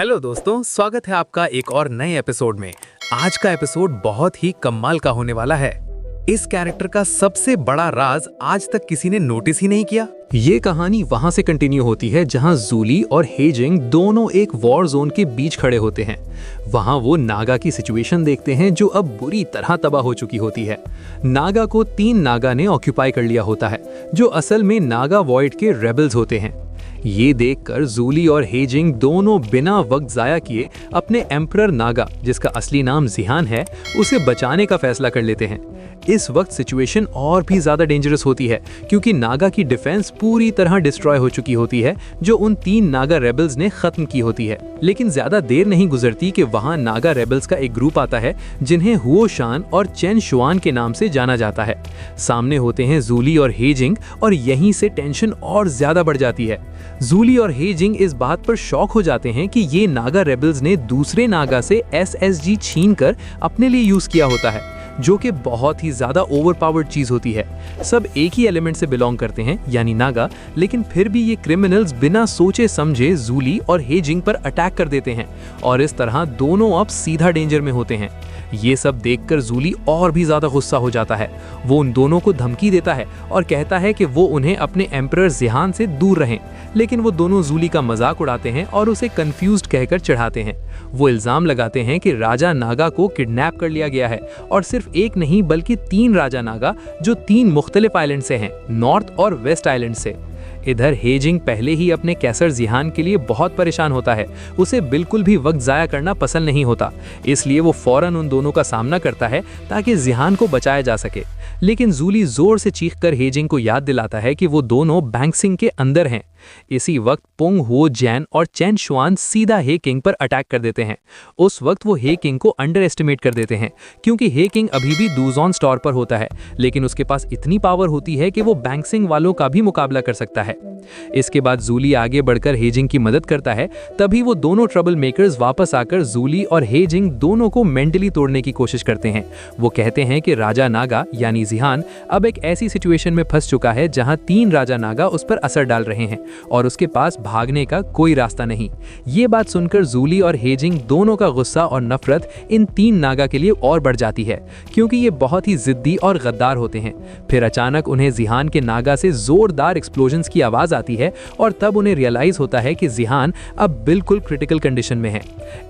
Hello दोस्तों, स्वागत है आपका एक और नए एपिसोड में। आज का एपिसोड बहुत ही कमाल का होने वाला है। इस कैरेक्टर का सबसे बड़ा राज आज तक किसी ने नोटिस ही नहीं किया। ये कहानी वहां से कंटिन्यू होती है जहां जूली और हेजिंग दोनों एक वॉर जोन के बीच खड़े होते हैं। वहां वो नागा की सिचुएशन देखते हैं जो अब बुरी तरह तबाह हो चुकी होती है। नागा को 3 नागा ने ऑक्यूपाई कर लिया होता है, जो असल में नागा वॉइड के रेबल्स होते हैं। ये देखकर जूली और हेजिंग दोनों बिना वक्त जाया किए अपने एम्परर नागा, जिसका असली नाम जिहान है, उसे बचाने का फैसला कर लेते हैं। इस वक्त सिचुएशन और भी ज्यादा डेंजरस होती है क्योंकि नागा की डिफेंस पूरी तरह डिस्ट्रॉय हो चुकी होती है, जो उन 3 नागा रेबल्स ने खत्म की होती है। लेकिन ज्यादा देर नहीं गुजरती कि वहां नागा रेबल्स का एक ग्रुप आता है जिन्हें हुओ शान और चेन शुआन के नाम से जाना जाता है। सामने होते हैं जूली और हेजिंग और यहीं से टेंशन और ज्यादा बढ़ जाती है। जूली और हेजिंग इस बात पर शॉक हो जाते हैं कि ये नागा रेबल्स ने दूसरे नागा से एसएसजी छीनकर अपने लिए यूज किया होता है, जो कि बहुत ही ज्यादा ओवरपावर्ड चीज होती है। सब एक ही एलिमेंट से बिलोंग करते हैं, यानी नागा, लेकिन फिर भी ये क्रिमिनल्स बिना सोचे समझे जूली और हेजिंग पर अटैक कर देते हैं और इस तरह दोनों अब सीधा डेंजर में होते हैं। ये सब देखकर जूली और भी ज्यादा गुस्सा हो जाता है। वो उन दोनों को धमकी देता है और कहता है कि वो उन्हें अपने एम्परर जिहान से दूर रहें, लेकिन वो दोनों जूली का मजाक उड़ाते हैं और उसे कंफ्यूज्ड कहकर चढ़ाते हैं। वो इल्जाम लगाते हैं कि राजा नागा को किडनैप कर लिया गया है, और सिर्फ एक नहीं बल्कि 3 राजा नागा, जो 3 मुख्तलिफ आइलैंड से हैं, नॉर्थ और वेस्ट आइलैंड से। इधर हेजिंग पहले ही अपने कैसर जिहान के लिए बहुत परेशान होता है। उसे बिल्कुल भी वक्त जाया करना पसंद नहीं होता, इसलिए वो फौरन उन दोनों का सामना करता है ताकि जिहान को बचाया जा सके। लेकिन जूली जोर से चीखकर हेजिंग को याद दिलाता है कि वो दोनों बैंक्सिंग के अंदर हैं। इसी वक्त पुंग हुओ जैन और चेन शुआन सीधा हे किंग पर अटैक कर देते हैं। उस वक्त वो हे किंग को अंडर एस्टिमेट कर देते हैं क्योंकि हे किंग अभी भी डूजॉन स्टोर पर होता है, लेकिन उसके पास इतनी पावर होती है कि वो बैंक्सिंग वालों का भी मुकाबला कर सकता है। इसके बाद जूली आगे बढ़कर हेजिंग की मदद करता है। तभी वो दोनों ट्रबल मेकर्स वापस आकर जूली और हेजिंग दोनों को मेंटली तोड़ने की कोशिश करते हैं। वो कहते हैं कि राजा नागा यानी जिहान अब एक ऐसी सिचुएशन में फंस चुका है जहां 3 राजा नागा उस पर असर डाल रहे हैं और उसके पास भागने का कोई रास्ता नहीं। ये बात सुनकर जूली और हेजिंग दोनों का गुस्सा और नफरत इन 3 नागा के लिए और बढ़ जाती है क्योंकि ये बहुत ही जिद्दी और गद्दार होते हैं। फिर अचानक उन्हें जिहान के नागा से जोरदार एक्सप्लोजन्स की आवाज आती है और तब उन्हें रियलाइज होता है कि जिहान अब बिल्कुल क्रिटिकल कंडीशन में है।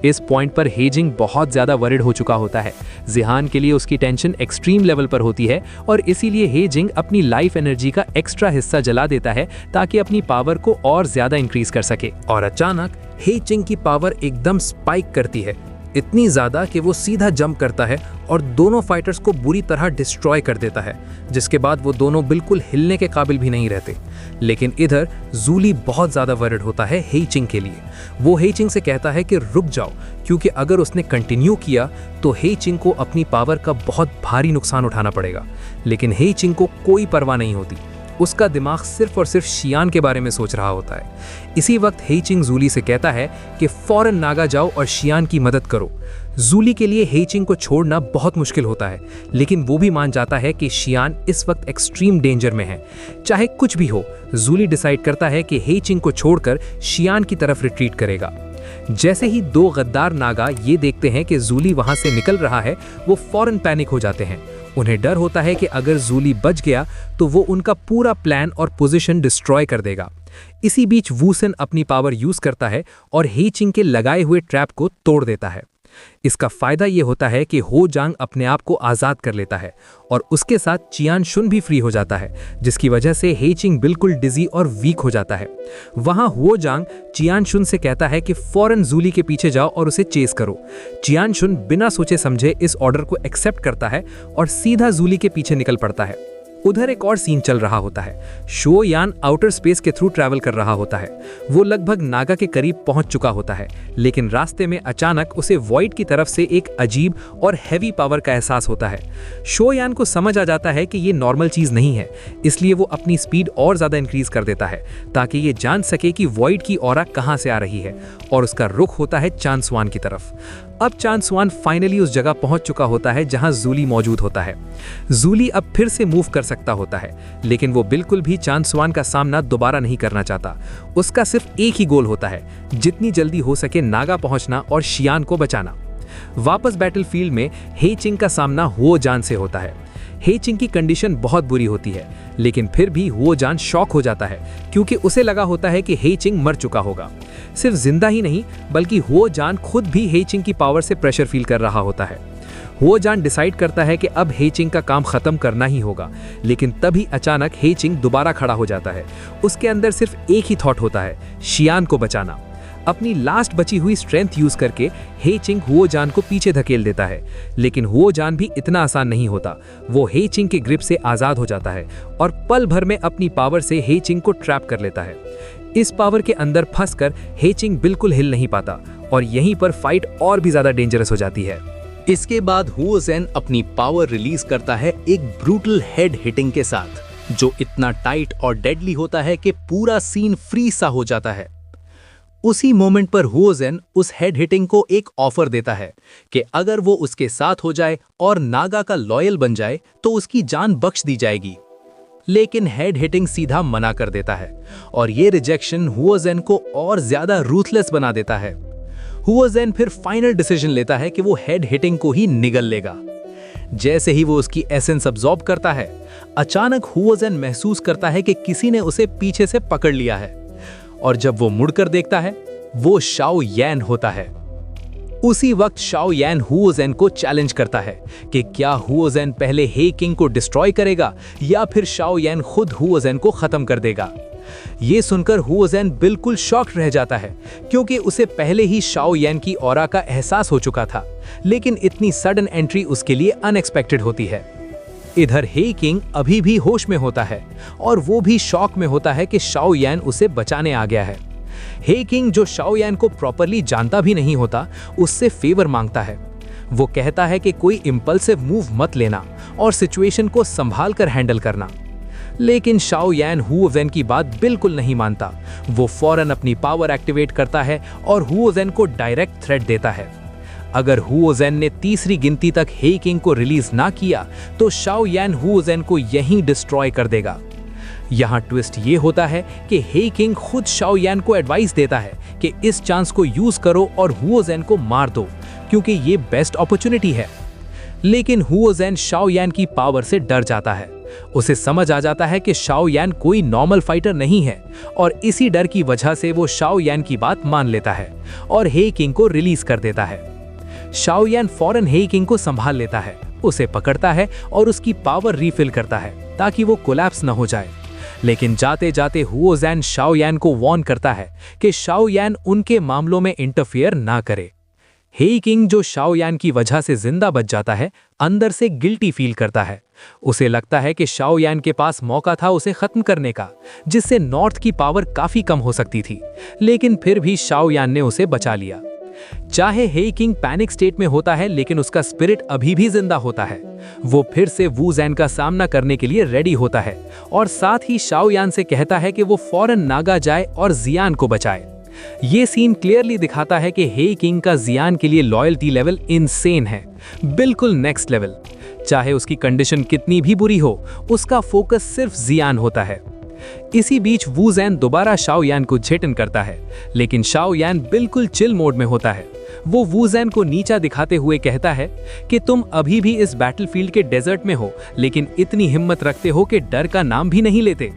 इस पॉइंट पर हेजिंग बहुत ज्यादा वरिड हो चुका होता है। जिहान के लिए उसकी टेंशन एक्सट्रीम लेवल पर होती है और इसीलिए हेजिंग अपनी लाइफ एनर्जी का एक्स्ट्रा हिस्सा जला देता है ताकि अपनी पावर को और ज्यादा इंक्रीज कर सके। और अचानक हेजिंग की पावर एकदम स्पाइक करती है, इतनी ज्यादा कि वो सीधा जंप करता है और दोनों फाइटर्स को बुरी तरह डिस्ट्रॉय कर देता है, जिसके बाद वो दोनों बिल्कुल हिलने के काबिल भी नहीं रहते। लेकिन इधर जूली बहुत ज्यादा वरिड होता है हेजिंग के लिए। वो हेजिंग से कहता है कि रुक जाओ, क्योंकि अगर उसने कंटिन्यू किया तो हेजिंग को अपनी पावर का बहुत भारी नुकसान उठाना पड़ेगा। लेकिन हेजिंग को कोई परवाह नहीं होती, उसका दिमाग सिर्फ और सिर्फ शियान के बारे में सोच रहा होता है। इसी वक्त हेजिंग जूली से कहता है कि फौरन नागा जाओ और शियान की मदद करो। जूली के लिए हेजिंग को छोड़ना बहुत मुश्किल होता है, लेकिन वो भी मान जाता है कि शियान इस वक्त एक्सट्रीम डेंजर में है। चाहे कुछ भी हो, जूली डिसाइड करता है कि हेजिंग को छोड़कर शियान की तरफ रिट्रीट करेगा। जैसे ही 2 गद्दार नागा ये देखते हैं कि जूली वहां से निकल रहा है, वो फौरन पैनिक हो जाते हैं। उन्हें डर होता है कि अगर जूली बच गया तो वो उनका पूरा प्लान और पोजीशन डिस्ट्रॉय कर देगा। इसी बीच वूसन अपनी पावर यूज करता है और हेजिंग के लगाए हुए ट्रैप को तोड़ देता है। इसका फायदा ये होता है कि हो जांग अपने आप को आजाद कर लेता है और उसके साथ चियान शुन भी फ्री हो जाता है, जिसकी वजह से हेजिंग बिल्कुल डिजी और वीक हो जाता है। वहां हो जांग चियान शुन से कहता है कि फौरन जूली के पीछे जाओ और उसे चेस करो। चियान शुन बिना सोचे समझे इस ऑर्डर को एक्सेप्ट करता है और सीधा जूली के पीछे निकल पड़ता है। उधर एक और सीन चल रहा होता है। शो यान आउटर स्पेस के थ्रू ट्रैवल कर रहा होता है। वो लगभग नागा के करीब पहुंच चुका होता है, लेकिन रास्ते में अचानक उसे वॉइड की तरफ से एक अजीब और हैवी पावर का एहसास होता है। शो यान को समझ आ जाता है कि ये नॉर्मल चीज नहीं है, इसलिए वो अपनी स्पीड और ज्यादा इंक्रीज कर देता है ताकि ये जान सके कि वॉइड की ऑरा कहां से आ रही है, और उसका रुख होता है चान स्वान की तरफ। अब चान स्वान फाइनली उस जगह पहुंच चुका होता है जहां जूली मौजूद होता है। जूली अब फिर से मूव कर सकता होता है, लेकिन वो बिल्कुल भी चान स्वान का सामना दोबारा नहीं करना चाहता। उसका सिर्फ एक ही गोल होता है, जितनी जल्दी हो सके नागा पहुंचना और शियान को बचाना। वापस बैटलफील्ड में हे चिंग का सामना हुओ जान से होता है। हे चिंग की कंडीशन बहुत बुरी होती है, लेकिन फिर भी हुओ जान शॉक हो जाता है क्योंकि उसे लगा होता है कि हे चिंग मर चुका होगा। सिर्फ जिंदा ही नहीं, बल्कि हुओ जान खुद भी हे चिंग की पावर से प्रेशर फील कर रहा होता है। हुओ जान डिसाइड करता है कि अब हे चिंग का काम खत्म करना ही होगा, लेकिन तभी अचानक हे चिंग दोबारा खड़ा हो जाता है। उसके अंदर सिर्फ एक ही थॉट होता है, शियान को बचाना। अपनी लास्ट बची हुई स्ट्रेंथ यूज करके हे चिंग हुओ जान को पीछे धकेल देता है, लेकिन हुओ जान भी इतना आसान नहीं होता। वो हे चिंग के ग्रिप से आजाद हो जाता है और पल भर में अपनी पावर से हे चिंग को ट्रैप कर लेता है। इस पावर के अंदर फंसकर हे चिंग बिल्कुल हिल नहीं पाता और यहीं पर फाइट और भी ज्यादा डेंजरस हो जाती है। इसके बाद हुओ ज़ेन अपनी पावर रिलीज करता है एक ब्रूटल हेड हिटिंग के साथ, जो इतना टाइट और डेडली होता है कि पूरा सीन फ्री सा हो जाता है। उसी मोमेंट पर हुओ ज़ेन उस हेड हिटिंग को एक ऑफर देता है कि अगर वो उसके साथ हो जाए और नागा का लॉयल बन जाए तो उसकी जान बख्श दी जाएगी। लेकिन हेड हिटिंग सीधा मना कर देता है और ये रिजेक्शन हुओ ज़ेन को और ज्यादा रूथलेस बना देता है। हुओ ज़ेन फिर फाइनल डिसीजन लेता है कि वो हेड हिटिंग को ही निगल लेगा। जैसे ही वो उसकी एसेंस अब्सॉर्ब करता है, अचानक हुओ ज़ेन महसूस करता है कि किसी ने उसे पीछे से पकड़ लिया है, और जब वो मुड़कर देखता है, वो शाओ यान होता है। उसी वक्त शाओ यान हुओ ज़ेन को चैलेंज करता है कि क्या हुओ ज़ेन पहले हे किंग को डिस्ट्रॉय करेगा या फिर शाओ यान खुद हुओ ज़ेन को खत्म कर देगा। ये सुनकर हुओ ज़ेन बिल्कुल शॉक्ड रह जाता है, क्योंकि उसे पहले ही शाओ यान की ऑरा का एहसास हो चुका था, लेकिन इतनी सडन एंट्री उसके लिए अनएक्सपेक्टेड होती है। इधर हे किंग अभी भी होश में होता है और वो भी शॉक में होता है कि शाओ यान उसे बचाने आ गया है। हे किंग, जो शाओ यान को प्रॉपरली जानता भी नहीं होता, उससे फेवर मांगता है। वो कहता है कि कोई इंपल्सिव मूव मत लेना और सिचुएशन को संभाल कर हैंडल करना। लेकिन शाओ यान हुओ ज़ेन की बात बिल्कुल नहीं मानता। वो फौरन अपनी पावर एक्टिवेट करता है और हुओ ज़ेन को डायरेक्ट थ्रेट देता है। अगर हुओ ज़ेन ने तीसरी गिनती तक हे किंग को रिलीज ना किया तो शाओ यान हुओ ज़ेन को यहीं डिस्ट्रॉय कर देगा। यहाँ ट्विस्ट ये होता है कि हे किंग खुद शाओ यान को एडवाइस देता है कि इस चांस को यूज करो और हुओ ज़ेन को मार दो, क्योंकि ये बेस्ट अपॉर्चुनिटी है। लेकिन हुओ ज़ेन शाओ यान की पावर से डर जाता है। उसे समझ आ जाता है कि शाओ यान कोई नॉर्मल फाइटर नहीं है और इसी डर की वजह से वो शाओ यान की बात मान लेता है और हे किंग को रिलीज कर देता है। शाओ यान फौरन हे किंग को संभाल लेता है, उसे पकड़ता है और उसकी पावर रीफिल करता है ताकि वो कोलैप्स न हो जाए। लेकिन जाते जाते हुओ ज़ेन शाओ यान को वार्न करता है कि शाओ यान उनके मामलों में इंटरफियर ना करे। हे किंग, जो शाओ यान की वजह से जिंदा बच जाता है, अंदर से गिल्टी फील करता है। उसे लगता है कि शाओ यान के पास मौका था उसे खत्म करने का, जिससे नॉर्थ की पावर काफी कम हो सकती थी, लेकिन फिर भी शाओ यान ने उसे बचा लिया। चाहे हे किंग पैनिक स्टेट में होता है, लेकिन उसका स्पिरिट अभी भी जिंदा होता है। वो फिर से वू ज़ेन का सामना करने के लिए रेडी होता है और साथ ही शाओ यान से कहता है कि वो फौरन नागा जाए और जियान को बचाए। ये सीन क्लियरली दिखाता है कि हे किंग का जियान के लिए लॉयल्टी लेवल इनसेन है, बिल्कुल नेक्स्ट लेवल। चाहे उसकी कंडीशन कितनी भी बुरी हो, उसका फोकस सिर्फ जियान होता है। इसी बीच वू ज़ेन दोबारा शाओ यान को झेटन करता है, लेकिन शाओ यान बिल्कुल चिल मोड में होता है। वो वू ज़ेन को नीचा दिखाते हुए कहता है कि तुम अभी भी इस बैटलफील्ड के डेजर्ट में हो, लेकिन इतनी हिम्मत रखते हो कि डर का नाम भी नहीं लेते।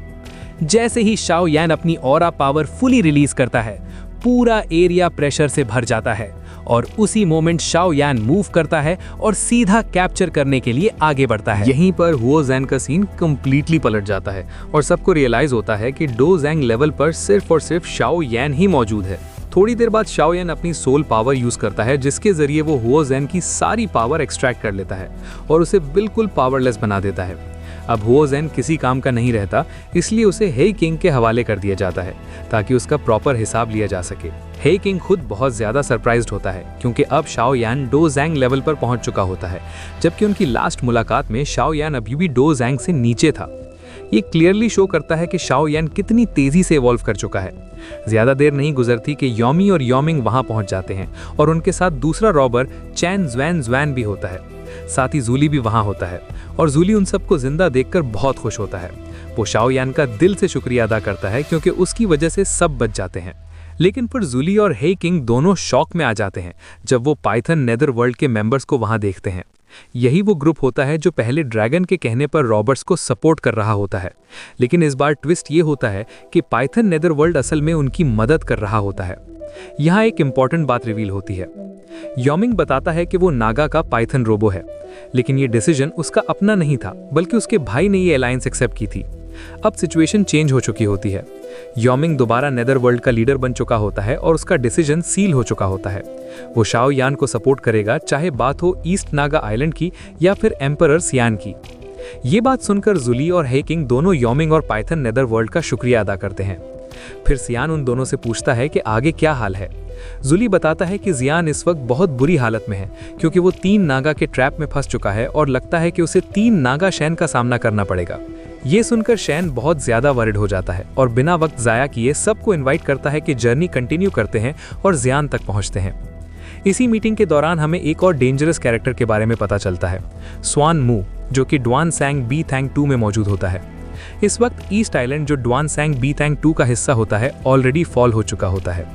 जैसे ही शाओ यान अपनी ऑरा पावर फुली रिलीज करता है, पूरा एरिया प्रेशर से भर जाता है और उसी मोमेंट शाओ यान मूव करता है और सीधा कैप्चर करने के लिए आगे बढ़ता है। यहीं पर हुओ ज़ेन का सीन कंप्लीटली पलट जाता है और सबको रियलाइज होता है कि डो ज़ेंग लेवल पर सिर्फ और सिर्फ शाओ यान ही मौजूद है। थोड़ी देर बाद शाओ यान अपनी सोल पावर यूज करता है, जिसके जरिए वो हुओ ज़ेन की सारी पावर एक्सट्रैक्ट कर लेता है और उसे बिल्कुल पावरलेस बना देता है। अब हुओ ज़ेन किसी काम का नहीं रहता, इसलिए उसे हे किंग के हवाले कर दिया जाता है ताकि उसका प्रॉपर हिसाब लिया जा सके। हे किंग खुद बहुत ज्यादा सरप्राइज्ड होता है, क्योंकि अब शाओ यान डो ज़ेंग लेवल पर पहुंच चुका होता है, जबकि उनकी लास्ट मुलाकात में शाओ यान अभी भी डो ज़ेंग से नीचे था। ये क्लियरली शो करता है कि शाओ यान कितनी तेजी से इवॉल्व कर चुका है। ज्यादा देर नहीं गुजरती कि योमी और योमिंग वहां पहुंच जाते हैं और उनके साथ दूसरा रॉबर चैन ज़्वैन ज़्वैन भी होता है। साथ ही जूली भी वहां होता है और जूली उन सबको जिंदा देखकर बहुत खुश होता है। वो शाओ यान का दिल से शुक्रिया अदा करता है क्योंकि उसकी वजह से सब बच जाते हैं। लेकिन फिर जूली और हे किंग दोनों शॉक में आ जाते हैं जब वो पाइथन नेदर वर्ल्ड के मेंबर्स को वहां देखते हैं। यही वो ग्रुप होता है जो पहले ड्रैगन के कहने पर रॉबर्ट्स को सपोर्ट कर रहा होता है, लेकिन इस बार ट्विस्ट ये होता है कि पाइथन नेदर वर्ल्ड असल में उनकी मदद कर रहा होता है। यहाँ एक इंपॉर्टेंट बात रिवील होती है। योमिंग बताता है कि वो नागा का पाइथन रोबो है, लेकिन ये डिसीजन उसका अपना नहीं था बल्कि उसके भाई ने ये अलायंस एक्सेप्ट की थी। अब सिचुएशन चेंज हो चुकी होती है। योमिंग दोबारा नेदर वर्ल्ड का लीडर बन चुका होता है और उसका डिसीजन सील हो चुका होता है। वो शाओ यान को सपोर्ट करेगा, चाहे बात हो ईस्ट नागा आइलैंड की या फिर एम्परर सियान की। ये बात सुनकर जूली और हे किंग दोनों योमिंग और पाइथन नेदर वर्ल्ड का शुक्रिया अदा करते हैं। फिर सियान उन दोनों से पूछता है कि आगे क्या हाल है। जूली बताता है कि जियान इस वक्त बहुत बुरी हालत में है क्योंकि वो 3 नागा के ट्रैप में फंस चुका है और लगता है कि उसे 3 नागा शैन का सामना करना पड़ेगा। ये सुनकर शैन बहुत ज्यादा वरिड हो जाता है और बिना वक्त जाया किए सबको इनवाइट करता है कि जर्नी कंटिन्यू करते हैं और जियान तक पहुंचते हैं। इसी मीटिंग के दौरान हमें एक और डेंजरस कैरेक्टर के बारे में पता चलता है, स्वान मू, जो कि ड्वान सैंग बी थैंग 2 में मौजूद होता है। इस वक्त ईस्ट आइलैंड, जो ड्वान सैंग बी थैंग 2 का हिस्सा होता है, ऑलरेडी फॉल हो चुका होता है।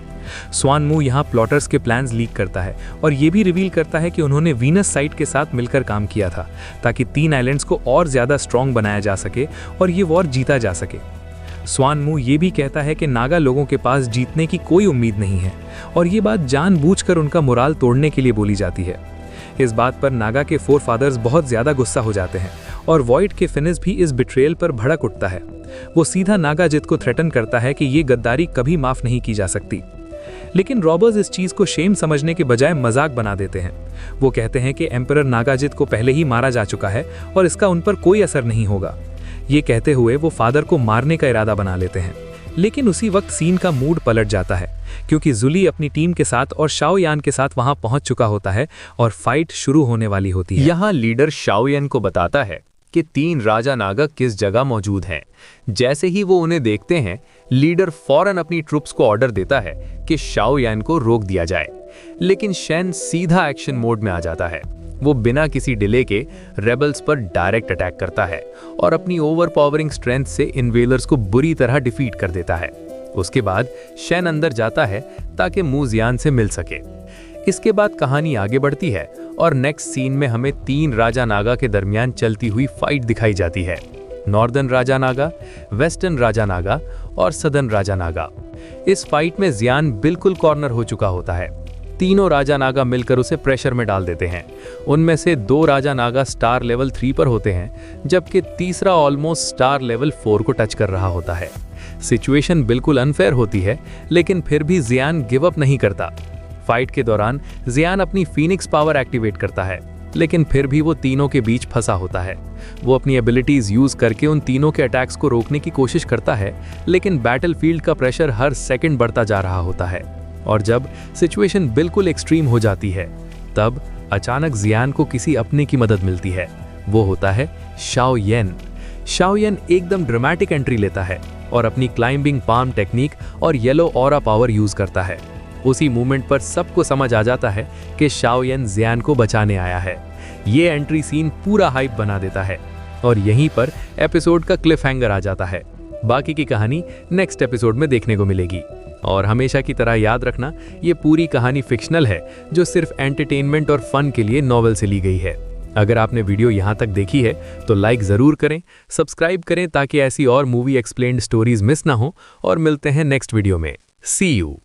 स्वान मू यहाँ प्लॉटर्स के प्लान्स लीक करता है और ये भी रिवील करता है कि उन्होंने वीनस साइट के साथ मिलकर काम किया था ताकि 3 आइलैंड्स को और ज्यादा स्ट्रॉन्ग बनाया जा सके और ये वॉर जीता जा सके। स्वान मू ये भी कहता है कि नागा लोगों के पास जीतने की कोई उम्मीद नहीं है और ये बात जानबूझकर उनका मोराल तोड़ने के लिए बोली जाती है। इस बात पर नागा के 4 फादर्स बहुत ज्यादा गुस्सा हो जाते हैं और वॉइड के फिनिस भी इस बिट्रेयल पर भड़क उठता है। वो सीधा नागा जित को थ्रेटन करता है कि ये गद्दारी कभी माफ नहीं की जा सकती। लेकिन रॉबर्स इस चीज को शेम समझने के बजाय मजाक बना देते हैं। वो कहते हैं कि एम्परर नागाजित को पहले ही मारा जा चुका है और इसका उन पर कोई असर नहीं होगा। ये कहते हुए वो फादर को मारने का इरादा बना लेते हैं, लेकिन उसी वक्त सीन का मूड पलट जाता है क्योंकि जूली अपनी टीम के साथ और शाओ यान के साथ वहां पहुंच चुका होता है और फाइट शुरू होने वाली होती है। यहाँ लीडर शाओ यान को बताता है कि 3 राजा नागा किस जगह मौजूद हैं। जैसे ही वो उन्हें देखते हैं, लीडर फौरन अपनी ट्रुप्स को ऑर्डर देता है कि शाओ यान को रोक दिया जाए, लेकिन शैन सीधा एक्शन मोड में आ जाता है। वो बिना किसी डिले के रेबल्स पर डायरेक्ट अटैक करता है और अपनी ओवरपावरिंग स्ट्रेंथ से इन्वेलर्स को बुरी तरह डिफीट कर देता है। उसके बाद शैन अंदर जाता है ताकि मू जियान से मिल सके। इसके बाद कहानी आगे बढ़ती है और नेक्स्ट सीन में हमें 3 राजा नागा के दरमियान चलती हुई फाइट दिखाई जाती है। नॉर्दर्न राजा नागा, वेस्टर्न राजा नागा और सदर्न राजा नागा। इस फाइट में जियान बिल्कुल कॉर्नर हो चुका होता है। तीनों राजा नागा मिलकर उसे प्रेशर में डाल देते हैं। उनमें से 2 राजा नागा स्टार लेवल 3 पर होते हैं, जबकि तीसरा ऑलमोस्ट स्टार लेवल 4 को टच कर रहा होता है। सिचुएशन बिल्कुल अनफेयर होती है, लेकिन फिर भी जियान गिव अप नहीं करता। फाइट के दौरान जियान अपनी फीनिक्स पावर एक्टिवेट करता है, लेकिन फिर भी वो तीनों के बीच फंसा होता है। वो अपनी एबिलिटीज यूज करके उन तीनों के अटैक्स को रोकने की कोशिश करता है, लेकिन बैटलफील्ड का प्रेशर हर सेकंड बढ़ता जा रहा होता है और जब सिचुएशन बिल्कुल एक्सट्रीम हो जाती है, तब अचानक जियान को किसी अपने की मदद मिलती है। वो होता है शाओ येन। शाओ येन एकदम ड्रामेटिक एंट्री लेता है और अपनी क्लाइंबिंग पाम टेक्निक और येलो ऑरा पावर यूज करता है। उसी मूवमेंट पर सबको समझ आ जाता है कि शाओ येन जियान को बचाने आया है। ये एंट्री सीन पूरा हाइप बना देता है और यहीं पर एपिसोड का क्लिफ हैंगर आ जाता है। बाकी की कहानी नेक्स्ट एपिसोड में देखने को मिलेगी। और हमेशा की तरह याद रखना, ये पूरी कहानी फिक्शनल है जो सिर्फ एंटरटेनमेंट और फन के लिए नॉवेल से ली गई है। अगर आपने वीडियो यहाँ तक देखी है तो लाइक ज़रूर करें, सब्सक्राइब करें ताकि ऐसी और मूवी एक्सप्लेन्ड स्टोरीज मिस ना हो और मिलते हैं नेक्स्ट वीडियो में। सी यू।